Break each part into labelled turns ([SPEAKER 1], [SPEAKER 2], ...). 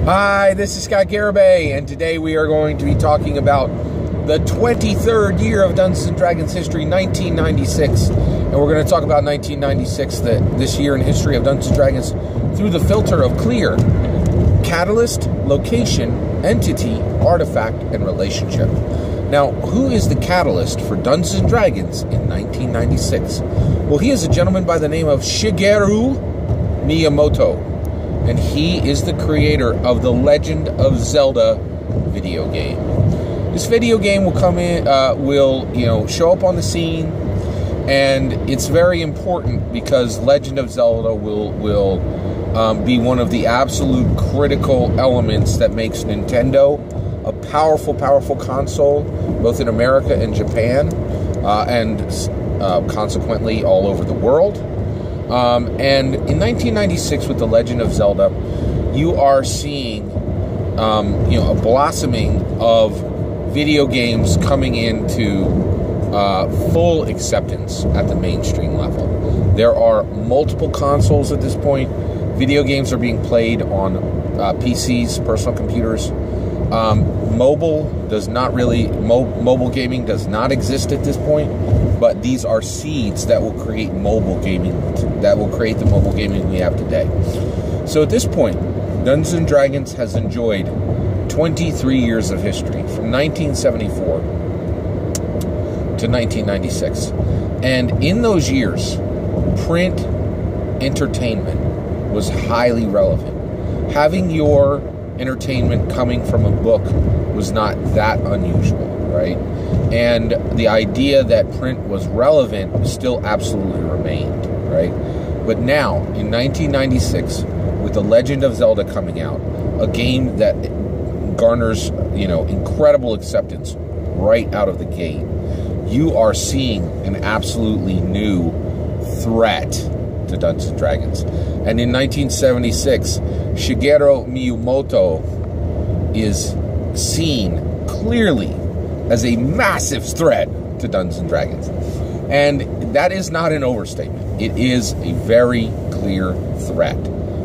[SPEAKER 1] Hi, this is Garibay, and today we are going to be talking about the 23rd year of Dungeons & Dragons history, 1996. And we're going to talk about 1996, this year in history of Dungeons & Dragons, through the filter of clear: catalyst, location, entity, artifact, and relationship. Now, who is the catalyst for Dungeons & Dragons in 1996? Well, he is a gentleman by the name of Shigeru Miyamoto. And he is the creator of the Legend of Zelda video game. This video game will come in, show up on the scene, and it's very important because Legend of Zelda will be one of the absolute critical elements that makes Nintendo a powerful console, both in America and Japan, and consequently all over the world. And in 1996, with The Legend of Zelda, you are seeing, a blossoming of video games coming into full acceptance at the mainstream level. There are multiple consoles at this point. Video games are being played on PCs, personal computers. Mobile gaming does not exist at this point, but these are seeds that will create mobile gaming, that will create the mobile gaming we have today. So at this point, Dungeons & Dragons has enjoyed 23 years of history, from 1974 to 1996. And in those years, print entertainment was highly relevant. Having your entertainment coming from a book was not that unusual, right? And the idea that print was relevant still absolutely remained, right? But now, in 1996, with The Legend of Zelda coming out, a game that garners, incredible acceptance right out of the gate, you are seeing an absolutely new threat to Dungeons & Dragons. And in 1976, Shigeru Miyamoto is seen clearly as a massive threat to Dungeons & Dragons. And that is not an overstatement. It is a very clear threat,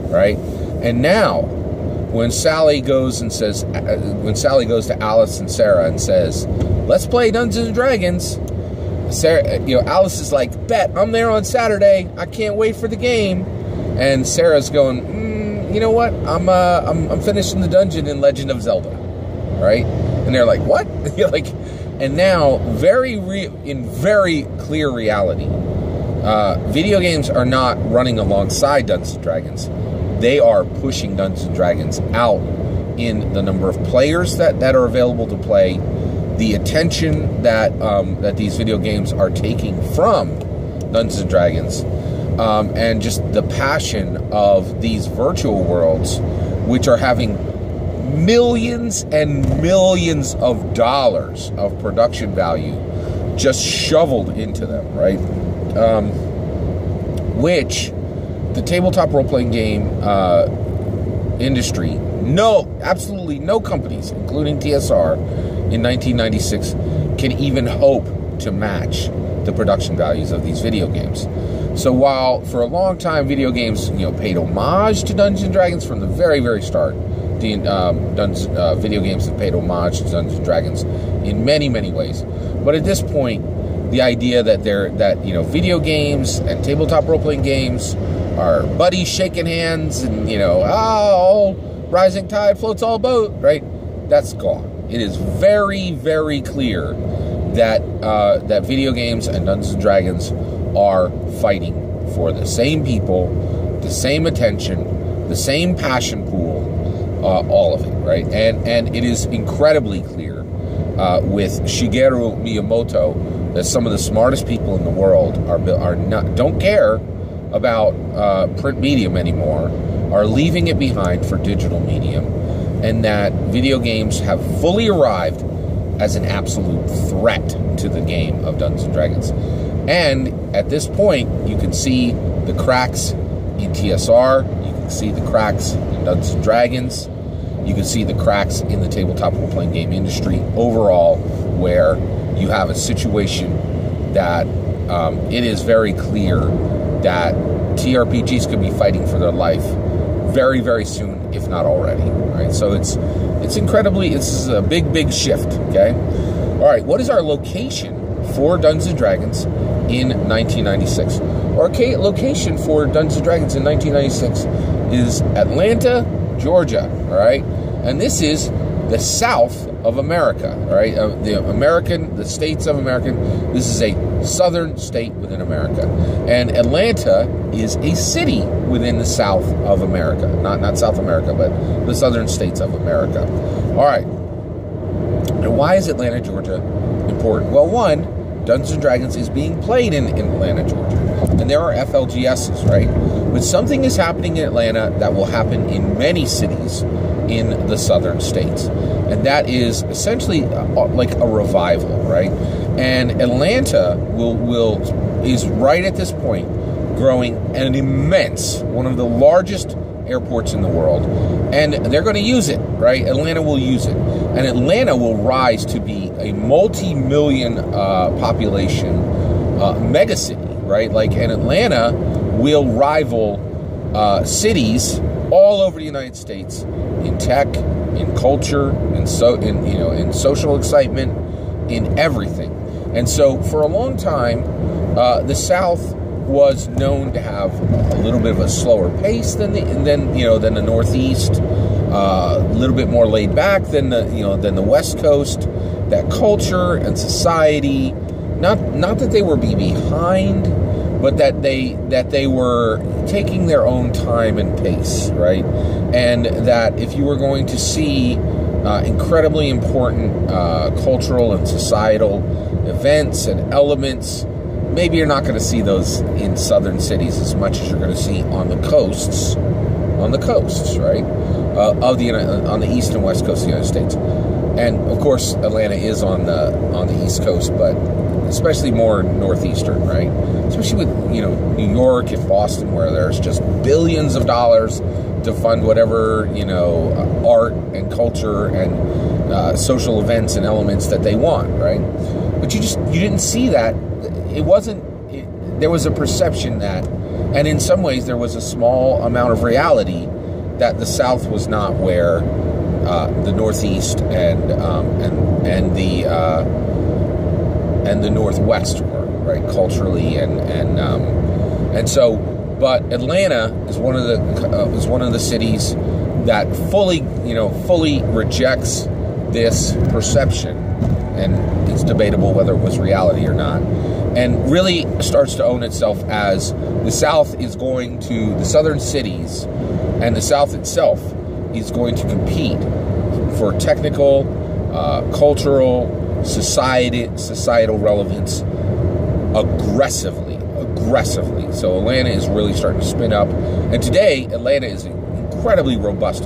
[SPEAKER 1] right? And now, when Sally goes to Alice and Sarah and says, "Let's play Dungeons & Dragons," Alice is like, "Bet, I'm there on Saturday. I can't wait for the game." And Sarah's going, "You know what? I'm finishing the dungeon in Legend of Zelda," right? And they're like, "What?" And now, in very clear reality, video games are not running alongside Dungeons & Dragons. They are pushing Dungeons & Dragons out in the number of players that are available to play, the attention that these video games are taking from Dungeons & Dragons, and just the passion of these virtual worlds, which are having millions and millions of dollars of production value just shoveled into them, right? Which the tabletop role-playing game industry, absolutely no companies, including TSR, in 1996 can even hope to match the production values of these video games. So while for a long time video games, paid homage to Dungeons & Dragons from the very, very start, video games have paid homage to Dungeons & Dragons in many, many ways. But at this point, the idea that video games and tabletop role-playing games are buddies shaking hands and, rising tide floats all boat, right? That's gone. It is very, very clear that that video games and Dungeons & Dragons are fighting for the same people, the same attention, the same passion pool, all of it, right? And it is incredibly clear with Shigeru Miyamoto that some of the smartest people in the world don't care about print medium anymore, are leaving it behind for digital medium, and that video games have fully arrived as an absolute threat to the game of Dungeons & Dragons. And at this point, you can see the cracks in TSR, you can see the cracks in Dungeons & Dragons, you can see the cracks in the tabletop role-playing game industry overall, where you have a situation that it is very clear that TRPGs could be fighting for their life very, very soon if not already. Right? So it's incredibly, this is a big shift. Okay. All right. What is our location for Dungeons and Dragons in 1996? Our location for Dungeons and Dragons in 1996 is Atlanta, Georgia. All right, and this is the South of America. All right, the states of America. This is a southern state within America, and Atlanta is a city within the South of America. Not South America, but the southern states of America. All right. And why is Atlanta, Georgia important? Well, one, Dungeons & Dragons is being played in Atlanta, Georgia. And there are FLGSs, right? But something is happening in Atlanta that will happen in many cities in the southern states. And that is essentially like a revival, right? And Atlanta is right at this point growing an immense, one of the largest airports in the world, and they're going to use it, right? Atlanta will use it, and Atlanta will rise to be a multi-million population megacity, right? Like, and Atlanta will rival cities all over the United States in tech, in culture, in social excitement, in everything. And so, for a long time, the South was known to have a little bit of a slower pace than the Northeast, a little bit more laid back than the West Coast. That culture and society, not that they were behind, but that they were taking their own time and pace, right? And that if you were going to see incredibly important cultural and societal events and elements, maybe you're not going to see those in southern cities as much as you're going to see on the coasts, right? On the east and west coast of the United States. And of course, Atlanta is on the East Coast, but especially more northeastern, right? Especially with New York and Boston, where there's just billions of dollars to fund whatever art and culture and social events and elements that they want, right? But you didn't see that. There was a perception that, and in some ways there was a small amount of reality that the South was not where the Northeast and the Northwest were, right, culturally and so. But Atlanta is one of the cities that fully rejects this perception, and it's debatable whether it was reality or not, and really starts to own itself as the South is going to, the southern cities and the South itself is going to compete for technical, cultural, societal relevance aggressively. So Atlanta is really starting to spin up, and today Atlanta is an incredibly robust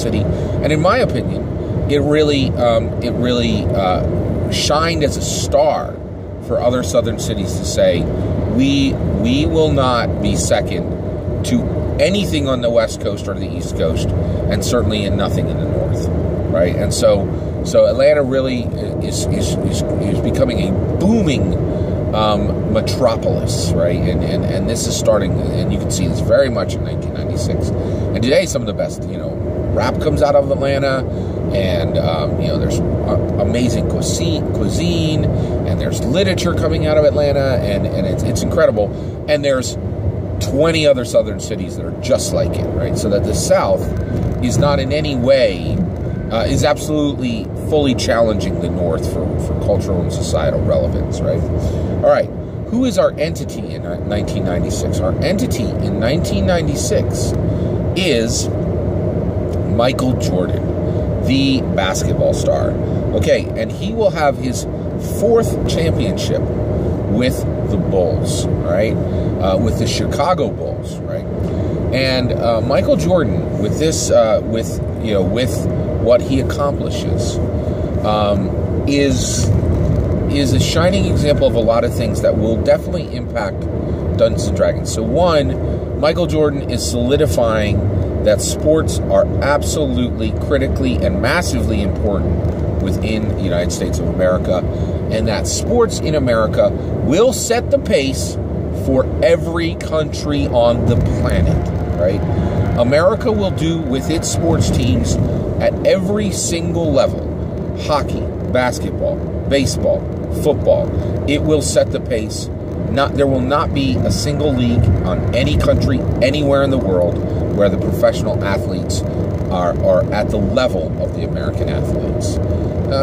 [SPEAKER 1] city, and in my opinion, it really shined as a star for other southern cities to say, we will not be second to anything on the West Coast or the East Coast, and certainly in nothing in the North, right? And so Atlanta really is becoming a booming metropolis, right? And this is starting, and you can see this very much in 1996. And today, some of the best, rap comes out of Atlanta, and there's amazing cuisine, and there's literature coming out of Atlanta, and it's incredible. And there's 20 other southern cities that are just like it, right? So that the South is not in any way, is absolutely fully challenging the North for cultural and societal relevance, right? All right, who is our entity in 1996? Our entity in 1996 is Michael Jordan, the basketball star. Okay, and he will have his 4th championship with the Bulls, right? With the Chicago Bulls, right? And Michael Jordan, with this, with what he accomplishes, is a shining example of a lot of things that will definitely impact Dungeons and Dragons. So one, Michael Jordan is solidifying that sports are absolutely critically and massively important within the United States of America, and that sports in America will set the pace for every country on the planet. right? America will do with its sports teams at every single level. Hockey, basketball, baseball, football. It will set the pace. There will not be a single league on any country, anywhere in the world, where the professional athletes are at the level of the American athletes.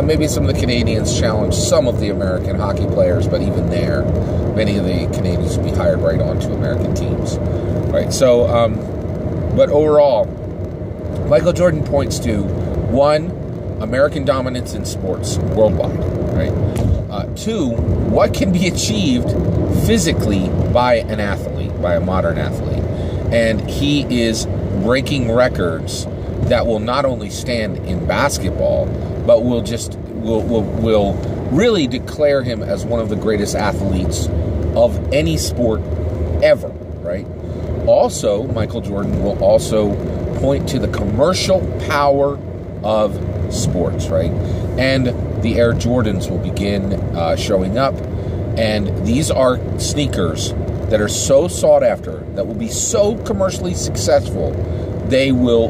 [SPEAKER 1] Maybe some of the Canadians challenge some of the American hockey players, but even there, many of the Canadians will be hired right onto American teams, right? So, but overall, Michael Jordan points to, one, American dominance in sports worldwide, right? Two, what can be achieved physically by an athlete, by a modern athlete. And he is breaking records that will not only stand in basketball, but will really declare him as one of the greatest athletes of any sport ever, right? Also, Michael Jordan will also point to the commercial power of sports, right? And the Air Jordans will begin showing up, and these are sneakers that are so sought after, that will be so commercially successful, they will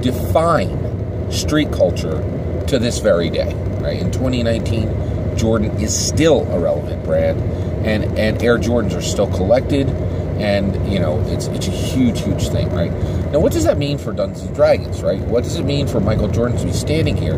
[SPEAKER 1] define street culture to this very day, right? In 2019, Jordan is still a relevant brand, and Air Jordans are still collected, and, you know, it's a huge, huge thing, right? Now, what does that mean for Dungeons & Dragons, right? What does it mean for Michael Jordan to be standing here?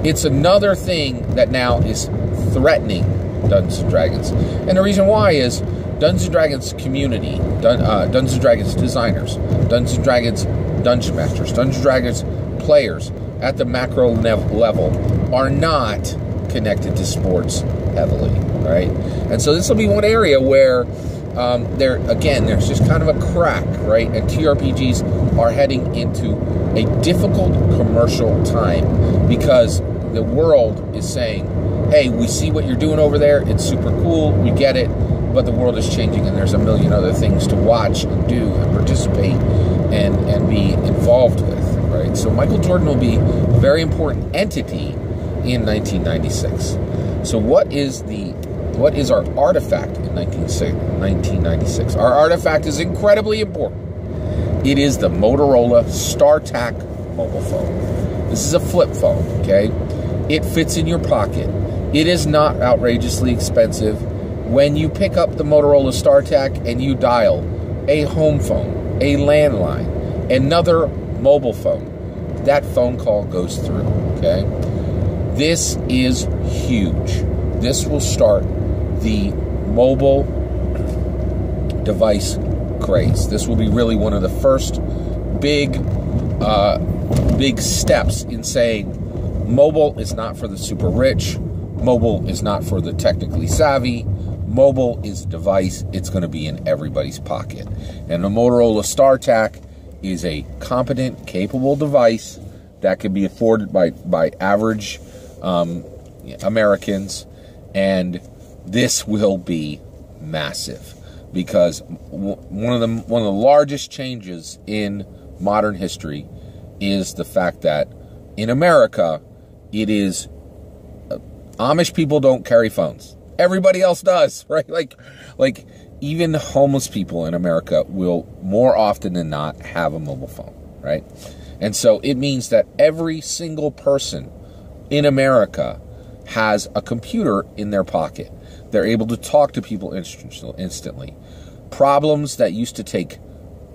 [SPEAKER 1] It's another thing that now is threatening Dungeons & Dragons. And the reason why is Dungeons & Dragons community, Dungeons & Dragons designers, Dungeons & Dragons dungeon masters, Dungeons & Dragons players at the macro level are not connected to sports heavily, right? And so this will be one area where there's just kind of a crack, right? And TRPGs are heading into a difficult commercial time because the world is saying, hey, we see what you're doing over there. It's super cool. We get it. But the world is changing, and there's a million other things to watch and do and participate and be involved with, right? So Michael Jordan will be a very important entity in 1996. So what is our artifact in 1996? Our artifact is incredibly important. It is the Motorola StarTAC mobile phone. This is a flip phone, okay? It fits in your pocket. It is not outrageously expensive. When you pick up the Motorola StarTAC and you dial a home phone, a landline, another mobile phone, that phone call goes through, okay? This is huge. This will start the mobile device craze. This will be really one of the first big steps in saying mobile is not for the super rich. Mobile is not for the technically savvy. Mobile is a device. It's going to be in everybody's pocket. And the Motorola StarTAC is a competent, capable device that can be afforded by average Americans. And this will be massive because one of the largest changes in modern history is the fact that in America, it is Amish people don't carry phones. Everybody else does, right? Like even homeless people in America will more often than not have a mobile phone, right? And so it means that every single person in America has a computer in their pocket. They're able to talk to people instantly. Problems that used to take,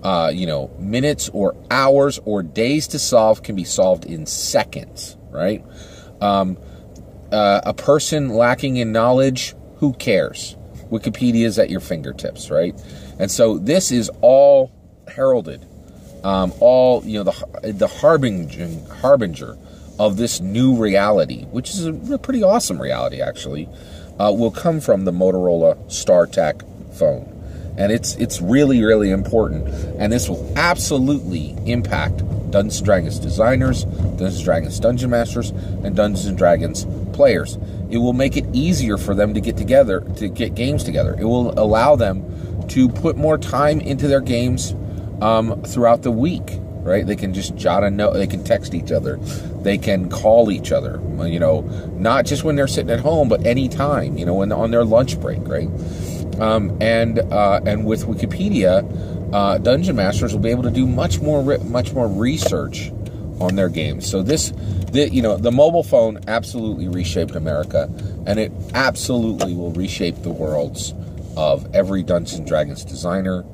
[SPEAKER 1] minutes or hours or days to solve can be solved in seconds, right? A person lacking in knowledge, who cares? Wikipedia is at your fingertips, right? And so this is all heralded, the harbinger of this new reality, which is a pretty awesome reality, actually, will come from the Motorola StarTAC phone. And it's really, really important. And this will absolutely impact Dungeons & Dragons designers, Dungeons & Dragons dungeon masters, and Dungeons & Dragons players. It will make it easier for them to get together, to get games together. It will allow them to put more time into their games throughout the week, right? They can just jot a note. They can text each other. They can call each other, not just when they're sitting at home, but anytime, when on their lunch break, right? And with Wikipedia, dungeon masters will be able to do much more research on their games. So the mobile phone absolutely reshaped America, and it absolutely will reshape the worlds of every Dungeons & Dragons designer,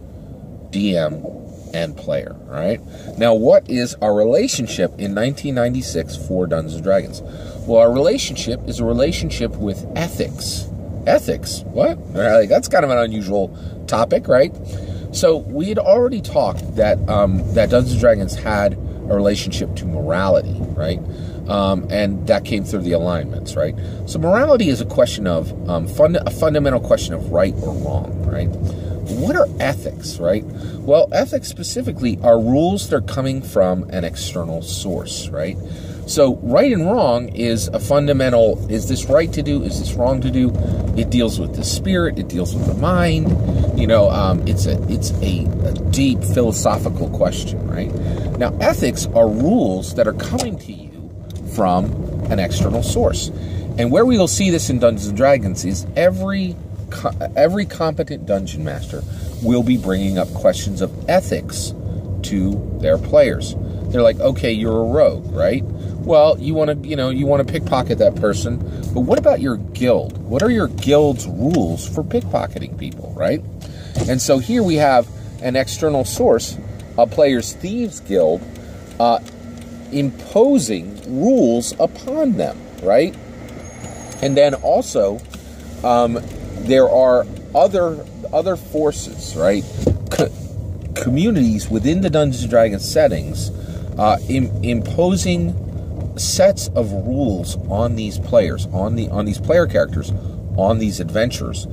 [SPEAKER 1] DM, and player. All right. Now, what is our relationship in 1996 for Dungeons & Dragons? Well, our relationship is a relationship with ethics. Ethics? What? Like, that's kind of an unusual topic, right? So we had already talked that that Dungeons & Dragons had a relationship to morality, right? And that came through the alignments, right? So morality is a question of a fundamental question of right or wrong, right? What are ethics, right? Well, ethics specifically are rules that are coming from an external source, right? So right and wrong is a fundamental, is this right to do? Is this wrong to do? It deals with the spirit. It deals with the mind. You know, it's a deep philosophical question, right? Now, ethics are rules that are coming to you from an external source. And where we will see this in Dungeons & Dragons is every competent dungeon master will be bringing up questions of ethics to their players. They're like, okay, you're a rogue, right? Well, you want to pickpocket that person, but what about your guild? What are your guild's rules for pickpocketing people, right? And so here we have an external source, a Players Thieves Guild, imposing rules upon them, right? And then also, there are other forces, right? Communities within the Dungeons & Dragons settings imposing sets of rules on these players, on these player characters, on these adventures.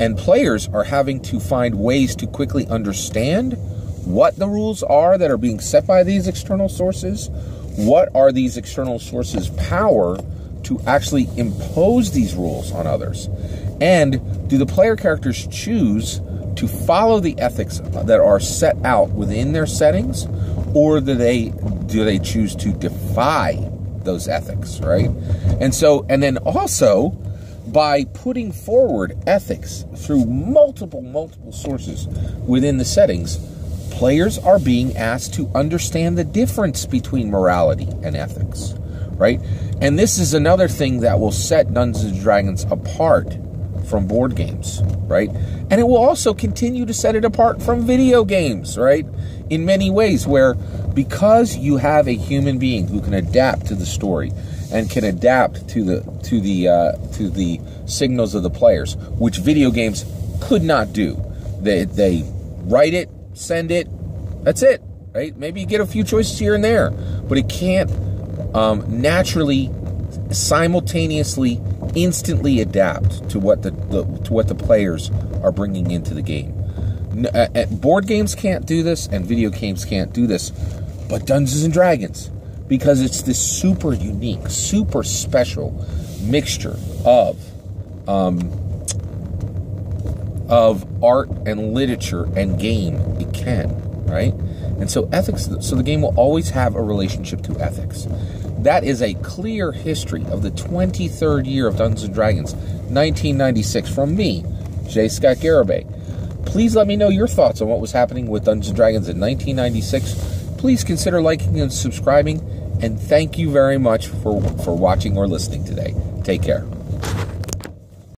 [SPEAKER 1] And players are having to find ways to quickly understand what the rules are that are being set by these external sources. What are these external sources' power to actually impose these rules on others? And do the player characters choose to follow the ethics that are set out within their settings, or do they choose to defy those ethics, right? And then also, by putting forward ethics through multiple sources within the settings, players are being asked to understand the difference between morality and ethics, right? And this is another thing that will set Dungeons & Dragons apart from board games, right? And it will also continue to set it apart from video games, right? In many ways, where because you have a human being who can adapt to the story and can adapt to the signals of the players, which video games could not do. They write it, send it, that's it, right? Maybe you get a few choices here and there, but it can't naturally, simultaneously, instantly adapt to what the players are bringing into the game. Board games can't do this, and video games can't do this, but Dungeons & Dragons, because it's this super unique, super special mixture of art and literature and game, it can, right? And so ethics, so the game will always have a relationship to ethics. That is a clear history of the 23rd year of Dungeons & Dragons, 1996, from me, J. Scott Garibay. Please let me know your thoughts on what was happening with Dungeons & Dragons in 1996. Please consider liking and subscribing, and thank you very much for watching or listening today. Take care.